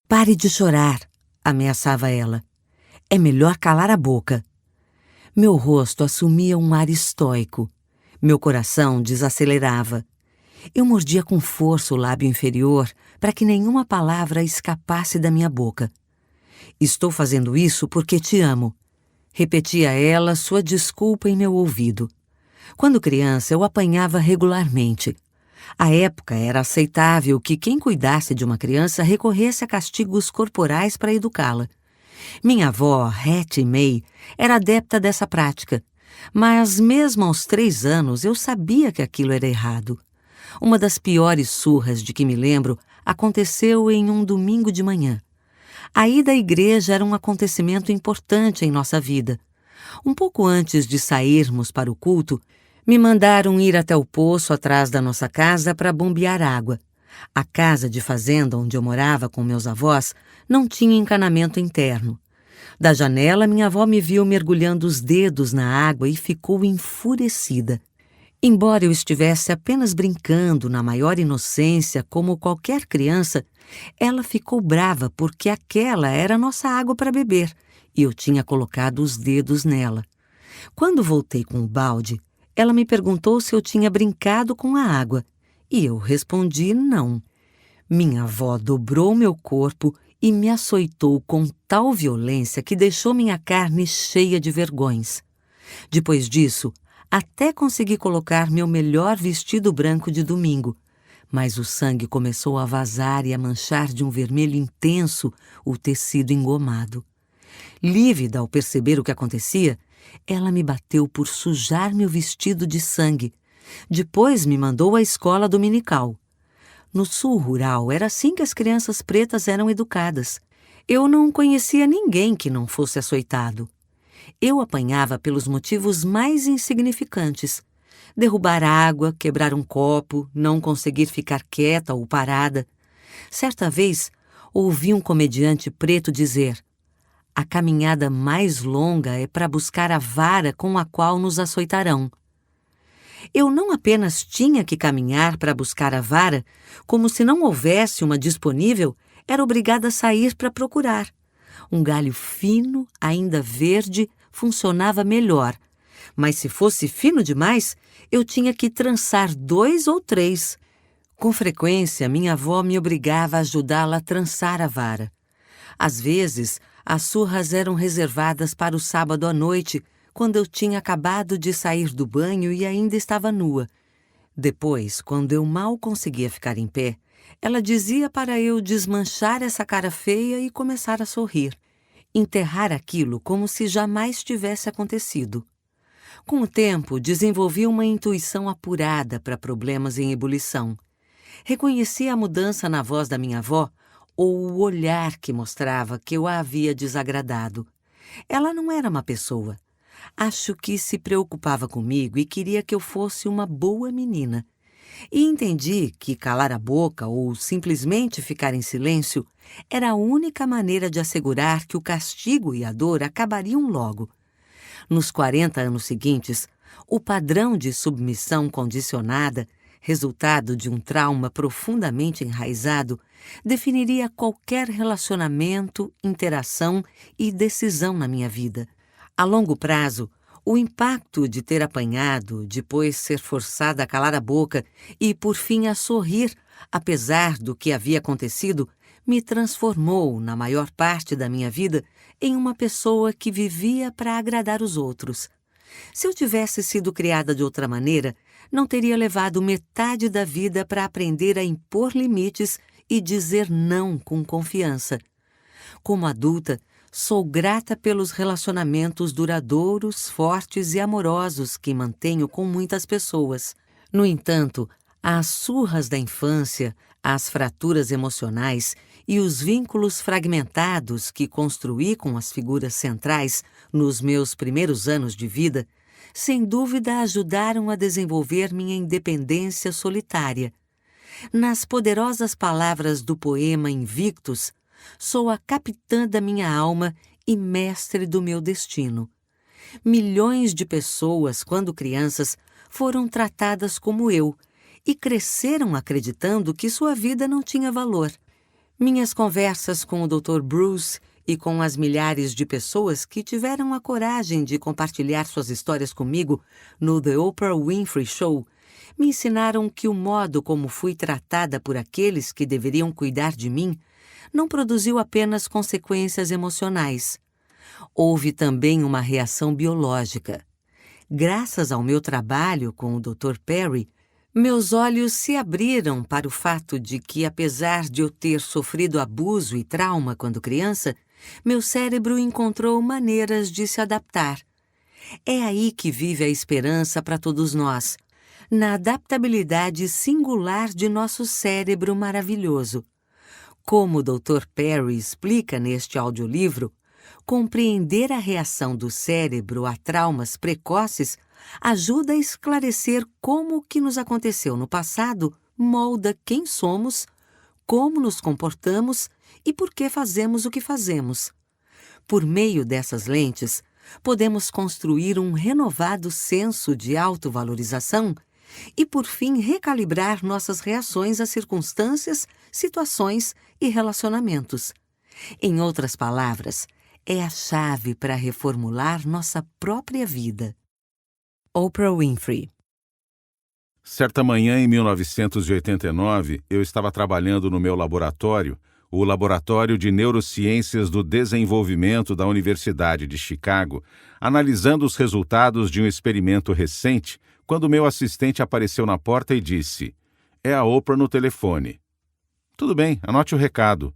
Pare de chorar, ameaçava ela. É melhor calar a boca. Meu rosto assumia um ar estoico. Meu coração desacelerava. Eu mordia com força o lábio inferior para que nenhuma palavra escapasse da minha boca. Estou fazendo isso porque te amo. Repetia ela sua desculpa em meu ouvido. Quando criança, eu apanhava regularmente. À época, era aceitável que quem cuidasse de uma criança recorresse a castigos corporais para educá-la. Minha avó, Hattie May, era adepta dessa prática. Mas, mesmo aos 3 anos, eu sabia que aquilo era errado. Uma das piores surras de que me lembro aconteceu em um domingo de manhã. A ida à igreja era um acontecimento importante em nossa vida. Um pouco antes de sairmos para o culto, me mandaram ir até o poço atrás da nossa casa para bombear água. A casa de fazenda onde eu morava com meus avós não tinha encanamento interno. Da janela, minha avó me viu mergulhando os dedos na água e ficou enfurecida. Embora eu estivesse apenas brincando na maior inocência, como qualquer criança, ela ficou brava porque aquela era a nossa água para beber e eu tinha colocado os dedos nela. Quando voltei com o balde, ela me perguntou se eu tinha brincado com a água e eu respondi não. Minha avó dobrou meu corpo e me açoitou com tal violência que deixou minha carne cheia de vergões. Depois disso, até consegui colocar meu melhor vestido branco de domingo, mas o sangue começou a vazar e a manchar de um vermelho intenso o tecido engomado. Lívida ao perceber o que acontecia, ela me bateu por sujar meu vestido de sangue. Depois me mandou à escola dominical. No sul rural, era assim que as crianças pretas eram educadas. Eu não conhecia ninguém que não fosse açoitado. Eu apanhava pelos motivos mais insignificantes. Derrubar água, quebrar um copo, não conseguir ficar quieta ou parada. Certa vez, ouvi um comediante preto dizer: "A caminhada mais longa é para buscar a vara com a qual nos açoitarão." Eu não apenas tinha que caminhar para buscar a vara, como se não houvesse uma disponível, era obrigada a sair para procurar. Um galho fino, ainda verde, funcionava melhor, mas se fosse fino demais, eu tinha que trançar 2 ou 3. Com frequência, minha avó me obrigava a ajudá-la a trançar a vara. Às vezes, as surras eram reservadas para o sábado à noite, quando eu tinha acabado de sair do banho e ainda estava nua. Depois, quando eu mal conseguia ficar em pé, ela dizia para eu desmanchar essa cara feia e começar a sorrir. Enterrar aquilo como se jamais tivesse acontecido. Com o tempo, desenvolvi uma intuição apurada para problemas em ebulição. Reconheci a mudança na voz da minha avó ou o olhar que mostrava que eu a havia desagradado. Ela não era uma pessoa. Acho que se preocupava comigo e queria que eu fosse uma boa menina. E entendi que calar a boca ou simplesmente ficar em silêncio era a única maneira de assegurar que o castigo e a dor acabariam logo. Nos 40 anos seguintes, o padrão de submissão condicionada, resultado de um trauma profundamente enraizado, definiria qualquer relacionamento, interação e decisão na minha vida. A longo prazo, o impacto de ter apanhado, depois ser forçada a calar a boca e, por fim, a sorrir, apesar do que havia acontecido, me transformou, na maior parte da minha vida, em uma pessoa que vivia para agradar os outros. Se eu tivesse sido criada de outra maneira, não teria levado metade da vida para aprender a impor limites e dizer não com confiança. Como adulta, sou grata pelos relacionamentos duradouros, fortes e amorosos que mantenho com muitas pessoas. No entanto, as surras da infância, as fraturas emocionais e os vínculos fragmentados que construí com as figuras centrais nos meus primeiros anos de vida, sem dúvida ajudaram a desenvolver minha independência solitária. Nas poderosas palavras do poema Invictus, sou a capitã da minha alma e mestre do meu destino. Milhões de pessoas, quando crianças, foram tratadas como eu e cresceram acreditando que sua vida não tinha valor. Minhas conversas com o Dr. Bruce e com as milhares de pessoas que tiveram a coragem de compartilhar suas histórias comigo no The Oprah Winfrey Show me ensinaram que o modo como fui tratada por aqueles que deveriam cuidar de mim não produziu apenas consequências emocionais. Houve também uma reação biológica. Graças ao meu trabalho com o Dr. Perry, meus olhos se abriram para o fato de que, apesar de eu ter sofrido abuso e trauma quando criança, meu cérebro encontrou maneiras de se adaptar. É aí que vive a esperança para todos nós, na adaptabilidade singular de nosso cérebro maravilhoso. Como o Dr. Perry explica neste audiolivro, compreender a reação do cérebro a traumas precoces ajuda a esclarecer como o que nos aconteceu no passado molda quem somos, como nos comportamos e por que fazemos o que fazemos. Por meio dessas lentes, podemos construir um renovado senso de autovalorização e, por fim, recalibrar nossas reações a circunstâncias, situações e relacionamentos. Em outras palavras, é a chave para reformular nossa própria vida. Oprah Winfrey. Certa manhã, em 1989, eu estava trabalhando no meu laboratório, o Laboratório de Neurociências do Desenvolvimento da Universidade de Chicago, analisando os resultados de um experimento recente, quando meu assistente apareceu na porta e disse: "É a Oprah no telefone." "Tudo bem, anote o recado."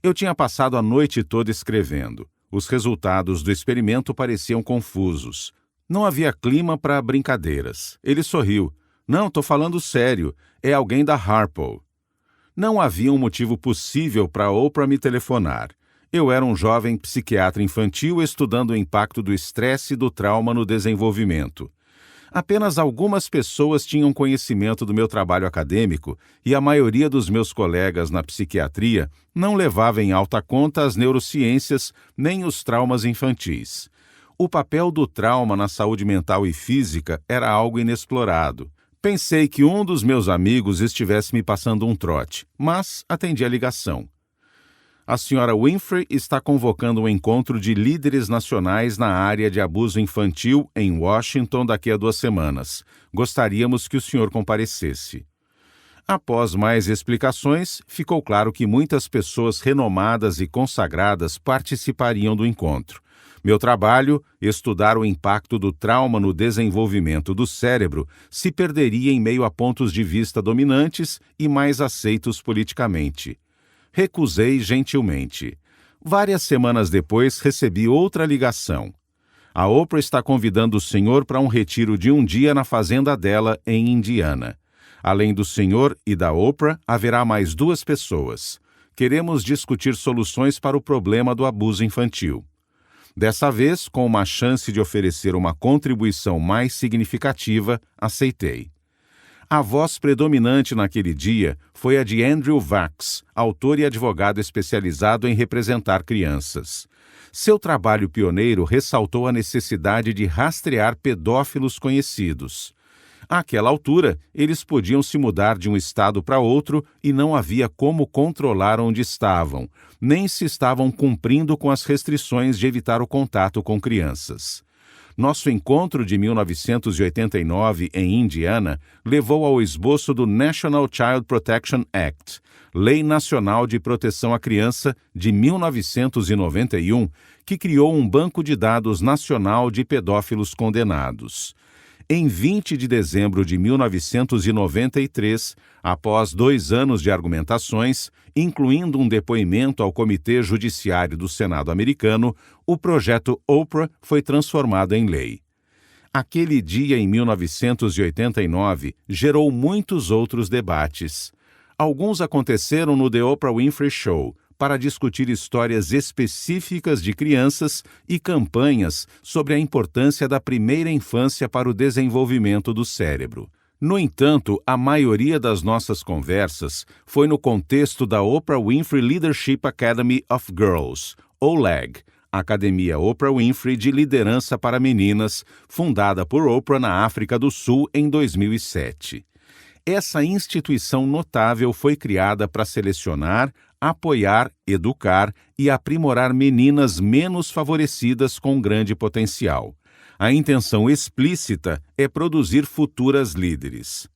Eu tinha passado a noite toda escrevendo. Os resultados do experimento pareciam confusos. Não havia clima para brincadeiras. Ele sorriu. "Não, estou falando sério. É alguém da Harpo." Não havia um motivo possível para Oprah me telefonar. Eu era um jovem psiquiatra infantil estudando o impacto do estresse e do trauma no desenvolvimento. Apenas algumas pessoas tinham conhecimento do meu trabalho acadêmico e a maioria dos meus colegas na psiquiatria não levava em alta conta as neurociências nem os traumas infantis. O papel do trauma na saúde mental e física era algo inexplorado. Pensei que um dos meus amigos estivesse me passando um trote, mas atendi a ligação. "A senhora Winfrey está convocando um encontro de líderes nacionais na área de abuso infantil em Washington daqui a 2 semanas. Gostaríamos que o senhor comparecesse." Após mais explicações, ficou claro que muitas pessoas renomadas e consagradas participariam do encontro. Meu trabalho, estudar o impacto do trauma no desenvolvimento do cérebro, se perderia em meio a pontos de vista dominantes e mais aceitos politicamente. Recusei gentilmente. Várias semanas depois, recebi outra ligação. "A Oprah está convidando o senhor para um retiro de um dia na fazenda dela, em Indiana. Além do senhor e da Oprah, haverá mais 2 pessoas. Queremos discutir soluções para o problema do abuso infantil." Dessa vez, com uma chance de oferecer uma contribuição mais significativa, aceitei. A voz predominante naquele dia foi a de Andrew Vax, autor e advogado especializado em representar crianças. Seu trabalho pioneiro ressaltou a necessidade de rastrear pedófilos conhecidos. Àquela altura, eles podiam se mudar de um estado para outro e não havia como controlar onde estavam, nem se estavam cumprindo com as restrições de evitar o contato com crianças. Nosso encontro de 1989 em Indiana levou ao esboço do National Child Protection Act, Lei Nacional de Proteção à Criança de 1991, que criou um banco de dados nacional de pedófilos condenados. Em 20 de dezembro de 1993, após 2 anos de argumentações, incluindo um depoimento ao Comitê Judiciário do Senado americano, o projeto Oprah foi transformado em lei. Aquele dia, em 1989, gerou muitos outros debates. Alguns aconteceram no The Oprah Winfrey Show, para discutir histórias específicas de crianças e campanhas sobre a importância da primeira infância para o desenvolvimento do cérebro. No entanto, a maioria das nossas conversas foi no contexto da Oprah Winfrey Leadership Academy of Girls, OLEG, Academia Oprah Winfrey de Liderança para Meninas, fundada por Oprah na África do Sul em 2007. Essa instituição notável foi criada para selecionar, apoiar, educar e aprimorar meninas menos favorecidas com grande potencial. A intenção explícita é produzir futuras líderes.